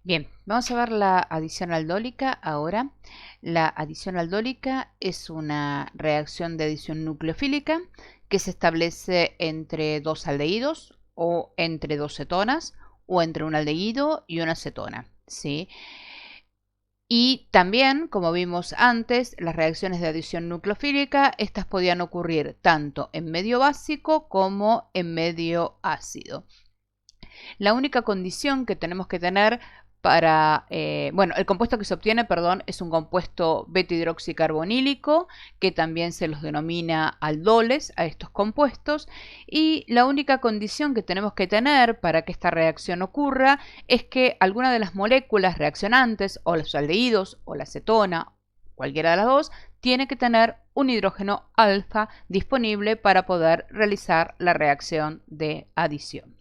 Bien, vamos a ver la adición aldólica ahora. La adición aldólica es una reacción de adición nucleofílica que se establece entre dos aldehídos o entre dos cetonas o entre un aldehído y una cetona, ¿sí? Y también, como vimos antes, las reacciones de adición nucleofílica, estas podían ocurrir tanto en medio básico como en medio ácido. La única condición que tenemos que tener para, bueno, el compuesto que se obtiene, perdón, es un compuesto beta-hidroxicarbonílico, que también se los denomina aldoles a estos compuestos, y la única condición que tenemos que tener para que esta reacción ocurra es que alguna de las moléculas reaccionantes, o los aldehídos, o la cetona, cualquiera de las dos, tiene que tener un hidrógeno alfa disponible para poder realizar la reacción de adición.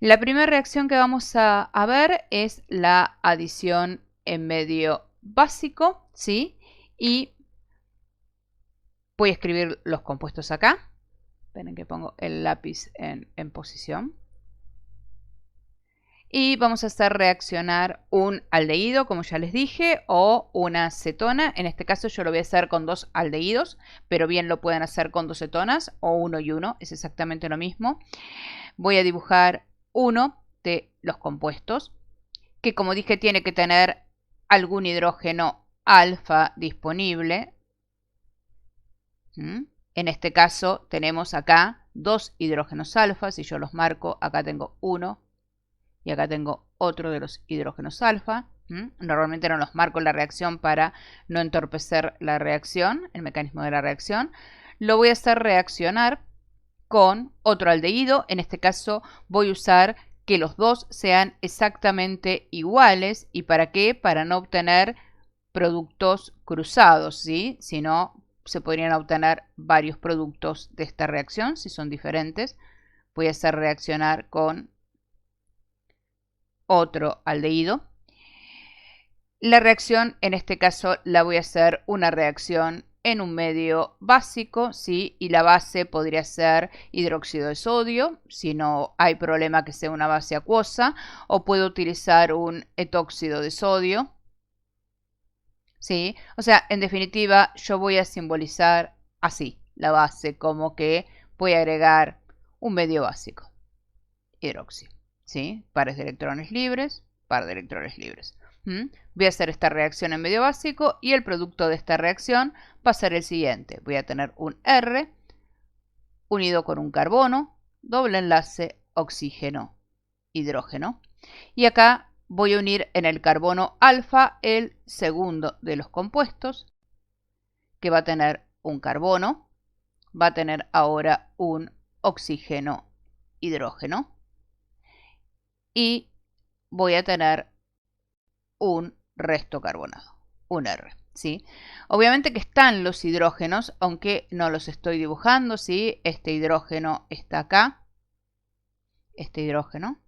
La primera reacción que vamos a ver es la adición en medio básico, ¿sí? Y voy a escribir los compuestos acá. Esperen que pongo el lápiz en posición. Y vamos a hacer reaccionar un aldehído, como ya les dije, o una cetona. En este caso yo lo voy a hacer con dos aldehídos, pero bien lo pueden hacer con dos cetonas o uno y uno, es exactamente lo mismo. Voy a dibujar uno de los compuestos, que como dije tiene que tener algún hidrógeno alfa disponible. En este caso tenemos acá dos hidrógenos alfa, si yo los marco, acá tengo uno y acá tengo otro de los hidrógenos alfa. Normalmente no los marco en la reacción para no entorpecer la reacción, el mecanismo de la reacción. Lo voy a hacer reaccionar con otro aldehído. En este caso voy a usar que los dos sean exactamente iguales. ¿Y para qué? Para no obtener productos cruzados, ¿sí? Si no, se podrían obtener varios productos de esta reacción si son diferentes. Voy a hacer reaccionar con otro aldehído. La reacción, en este caso, la voy a hacer una reacción en un medio básico, ¿sí? Y la base podría ser hidróxido de sodio, si no hay problema que sea una base acuosa, o puedo utilizar un etóxido de sodio, ¿sí? O sea, en definitiva, yo voy a simbolizar así la base, como que voy a agregar un medio básico, hidróxido, ¿sí? Pares de electrones libres, par de electrones libres. Voy a hacer esta reacción en medio básico y el producto de esta reacción va a ser el siguiente. Voy a tener un R unido con un carbono, doble enlace, oxígeno, hidrógeno. Y acá voy a unir en el carbono alfa el segundo de los compuestos, que va a tener un carbono, va a tener ahora un oxígeno, hidrógeno. Y voy a tener un resto carbonado, un R, ¿sí? Obviamente que están los hidrógenos, aunque no los estoy dibujando, ¿sí? Este hidrógeno está acá, este hidrógeno,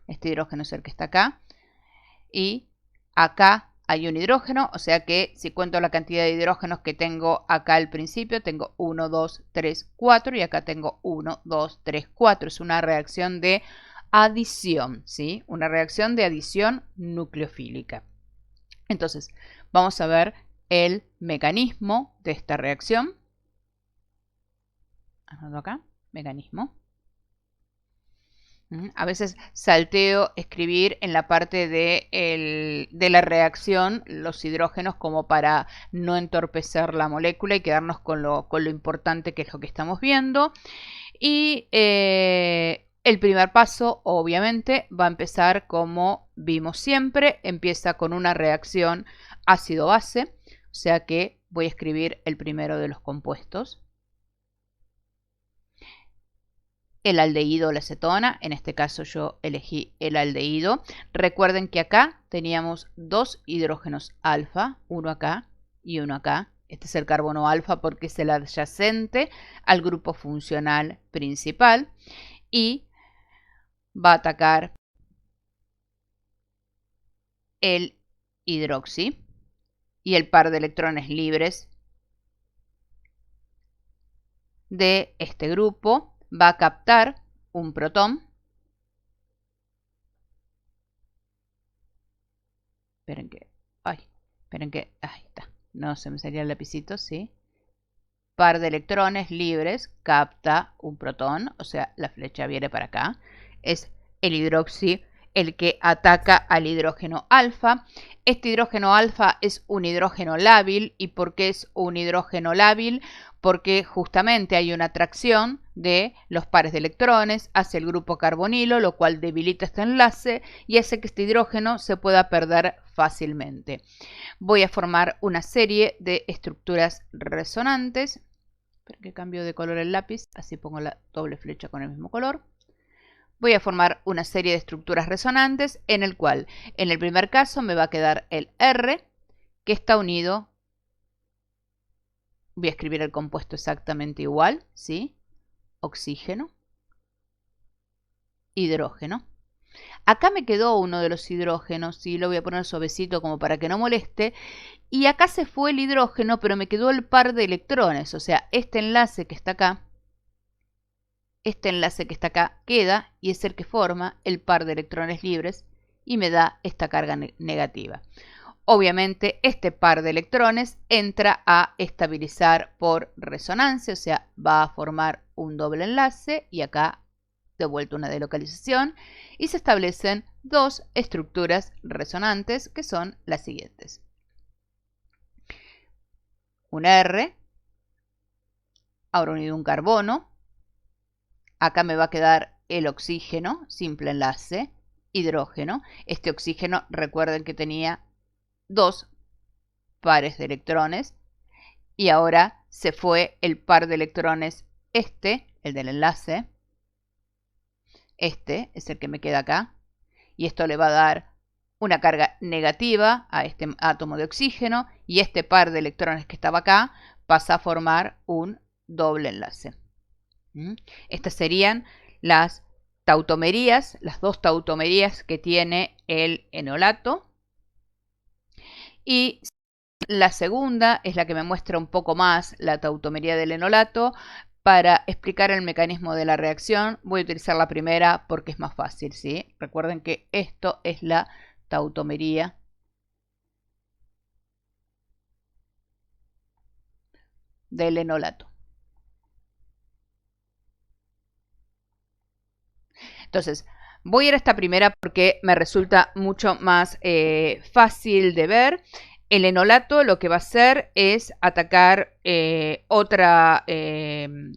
este hidrógeno es el que está acá, y acá hay un hidrógeno, o sea que si cuento la cantidad de hidrógenos que tengo acá al principio, tengo 1, 2, 3, 4 y acá tengo 1, 2, 3, 4. Es una reacción de adición, ¿sí? Una reacción de adición nucleofílica. Entonces, vamos a ver el mecanismo de esta reacción. Anoto acá, mecanismo. A veces salteo escribir en la parte de la reacción los hidrógenos como para no entorpecer la molécula y quedarnos con lo importante que es lo que estamos viendo. Y el primer paso, obviamente, va a empezar como vimos siempre. Empieza con una reacción ácido-base, o sea que voy a escribir el primero de los compuestos. El aldehído o la cetona, en este caso yo elegí el aldehído. Recuerden que acá teníamos dos hidrógenos alfa, uno acá y uno acá. Este es el carbono alfa porque es el adyacente al grupo funcional principal y va a atacar el hidroxi y el par de electrones libres de este grupo va a captar un protón esperen que, ahí está, no se me salía el lapicito, ¿sí? Par de electrones libres capta un protón, o sea, la flecha viene para acá. Es el hidroxi el que ataca al hidrógeno alfa. Este hidrógeno alfa es un hidrógeno lábil. ¿Y por qué es un hidrógeno lábil? Porque justamente hay una atracción de los pares de electrones hacia el grupo carbonilo, lo cual debilita este enlace y hace que este hidrógeno se pueda perder fácilmente. Voy a formar una serie de estructuras resonantes. Espero que cambio de color el lápiz, así pongo la doble flecha con el mismo color. Voy a formar una serie de estructuras resonantes en el cual, en el primer caso, me va a quedar el R, que está unido. Voy a escribir el compuesto exactamente igual, ¿sí? Oxígeno, hidrógeno. Acá me quedó uno de los hidrógenos, ¿sí? Lo voy a poner suavecito como para que no moleste. Y acá se fue el hidrógeno, pero me quedó el par de electrones. O sea, este enlace que está acá, queda y es el que forma el par de electrones libres y me da esta carga negativa. Obviamente, este par de electrones entra a estabilizar por resonancia, o sea, va a formar un doble enlace y acá de vuelta una delocalización y se establecen dos estructuras resonantes que son las siguientes. Un R, ahora unido un carbono, acá me va a quedar el oxígeno, simple enlace, hidrógeno. Este oxígeno, recuerden que tenía dos pares de electrones y ahora se fue el par de electrones el del enlace. Este es el que me queda acá y esto le va a dar una carga negativa a este átomo de oxígeno y este par de electrones que estaba acá pasa a formar un doble enlace. Estas serían las tautomerías, las dos tautomerías que tiene el enolato. Y la segunda es la que me muestra un poco más la tautomería del enolato. Para explicar el mecanismo de la reacción voy a utilizar la primera porque es más fácil, ¿sí? Recuerden que esto es la tautomería del enolato. Entonces, voy a ir a esta primera porque me resulta mucho más fácil de ver. El enolato lo que va a hacer es atacar otra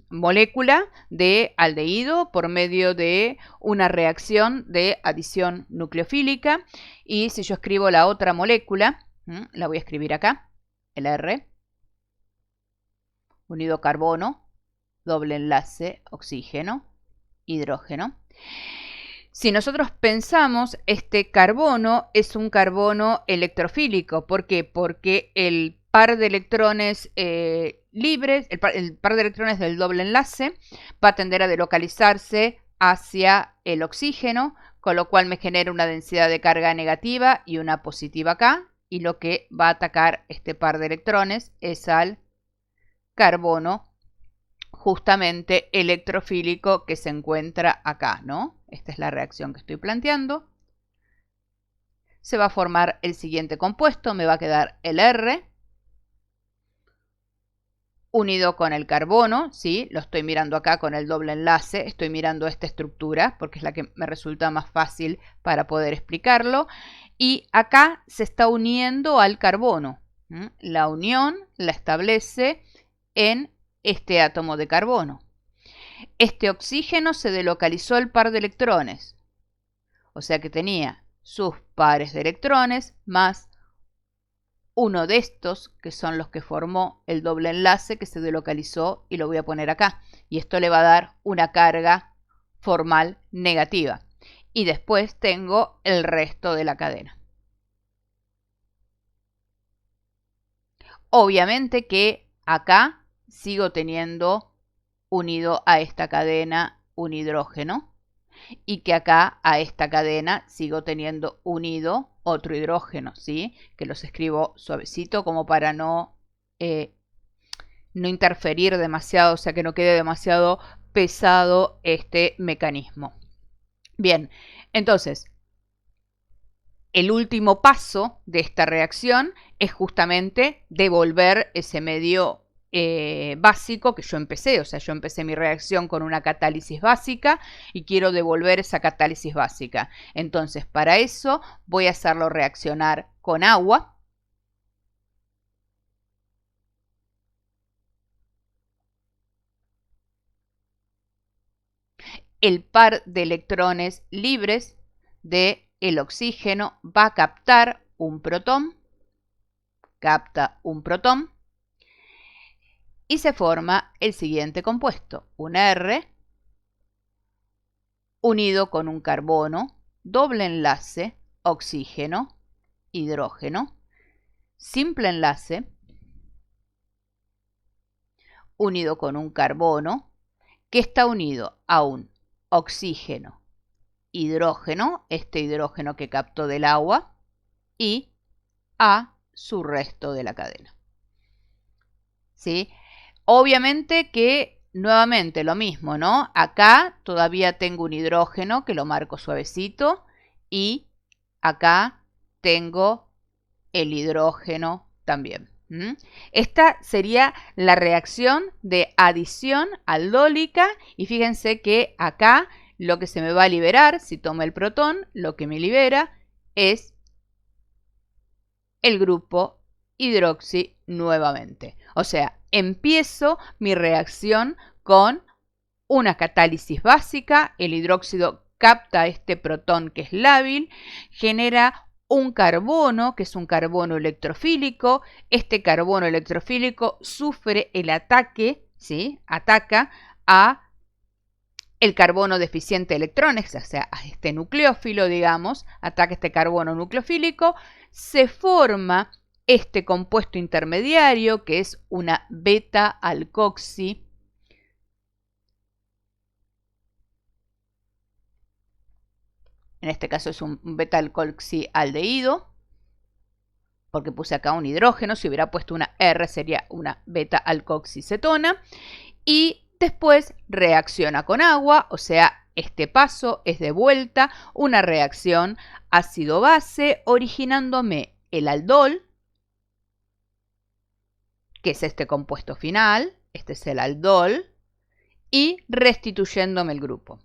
molécula de aldehído por medio de una reacción de adición nucleofílica. Y si yo escribo la otra molécula, la voy a escribir acá, el R, unido carbono, doble enlace, oxígeno, hidrógeno. Si nosotros pensamos, este carbono es un carbono electrofílico. ¿Por qué? Porque el par de electrones libres, el par de electrones del doble enlace va a tender a delocalizarse hacia el oxígeno, con lo cual me genera una densidad de carga negativa y una positiva acá. Y lo que va a atacar este par de electrones es al carbono justamente electrofílico que se encuentra acá, ¿no? Esta es la reacción que estoy planteando. Se va a formar el siguiente compuesto, me va a quedar el R unido con el carbono, ¿sí? Lo estoy mirando acá con el doble enlace, estoy mirando esta estructura porque es la que me resulta más fácil para poder explicarlo. Y acá se está uniendo al carbono. La unión la establece en este átomo de carbono. Este oxígeno se delocalizó el par de electrones, o sea que tenía sus pares de electrones más uno de estos, que son los que formó el doble enlace que se delocalizó y lo voy a poner acá. Y esto le va a dar una carga formal negativa. Y después tengo el resto de la cadena. Obviamente que acá sigo teniendo unido a esta cadena un hidrógeno y que acá a esta cadena sigo teniendo unido otro hidrógeno, ¿sí? Que los escribo suavecito como para no interferir demasiado, o sea que no quede demasiado pesado este mecanismo. Bien, entonces, el último paso de esta reacción es justamente devolver ese medio básico que yo empecé. O sea, yo empecé mi reacción con una catálisis básica y quiero devolver esa catálisis básica. Entonces, para eso voy a hacerlo reaccionar con agua. El par de electrones libres del oxígeno va a captar un protón, capta un protón, y se forma el siguiente compuesto, un R unido con un carbono, doble enlace, oxígeno, hidrógeno, simple enlace, unido con un carbono, que está unido a un oxígeno, hidrógeno, este hidrógeno que captó del agua, y a su resto de la cadena. ¿Sí? Obviamente que nuevamente lo mismo, ¿no? Acá todavía tengo un hidrógeno que lo marco suavecito y acá tengo el hidrógeno también. Esta sería la reacción de adición aldólica y fíjense que acá lo que se me va a liberar, si tomo el protón, lo que me libera es el grupo hidroxi nuevamente. O sea, empiezo mi reacción con una catálisis básica, el hidróxido capta este protón que es lábil, genera un carbono, que es un carbono electrofílico. Este carbono electrofílico sufre el ataque, ¿sí? Ataca a el carbono deficiente de electrones, o sea, a este nucleófilo, digamos, ataca este carbono nucleofílico, se forma este compuesto intermediario, que es una beta-alcoxi, en este caso es un beta-alcoxialdehído, porque puse acá un hidrógeno, si hubiera puesto una R sería una beta-alcoxicetona, y después reacciona con agua, o sea, este paso es de vuelta una reacción ácido-base, originándome el aldol, que es este compuesto final, este es el aldol, y restituyéndome el grupo.